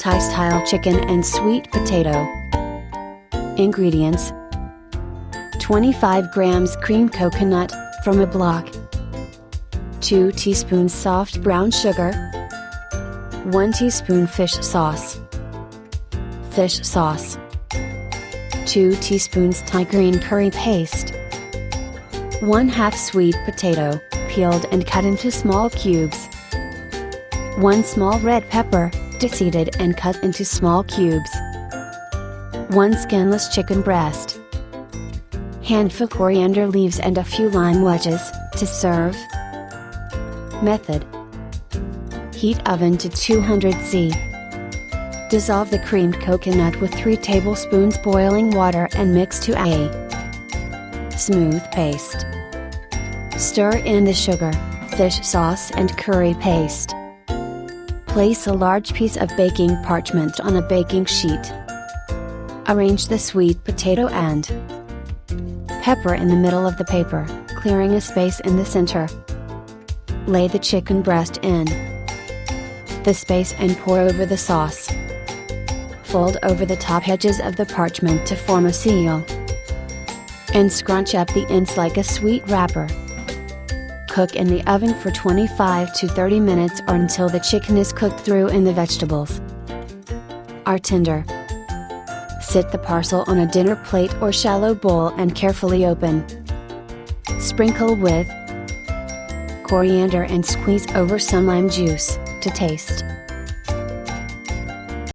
Thai-style chicken and sweet potato. Ingredients: 25 grams creamed coconut, from a block, 2 teaspoons soft brown sugar, 1 teaspoon fish sauce, 2 teaspoons Thai green curry paste, 1/2 sweet potato, peeled and cut into small cubes, 1 small red pepper, deseeded and cut into small cubes, 1 skinless chicken breast, handful coriander leaves and a few lime wedges, to serve. Method: heat oven to 200°C. Dissolve the creamed coconut with 3 tablespoons boiling water and mix to a smooth paste. Stir in the sugar, fish sauce and curry paste. Place a large piece of baking parchment on a baking sheet. Arrange the sweet potato and pepper in the middle of the paper, clearing a space in the center. Lay the chicken breast in the space and pour over the sauce. Fold over the top edges of the parchment to form a seal. And scrunch up the ends like a sweet wrapper. Cook in the oven for 25 to 30 minutes or until the chicken is cooked through and the vegetables are tender. Sit the parcel on a dinner plate or shallow bowl and carefully open. Sprinkle with coriander and squeeze over some lime juice, to taste.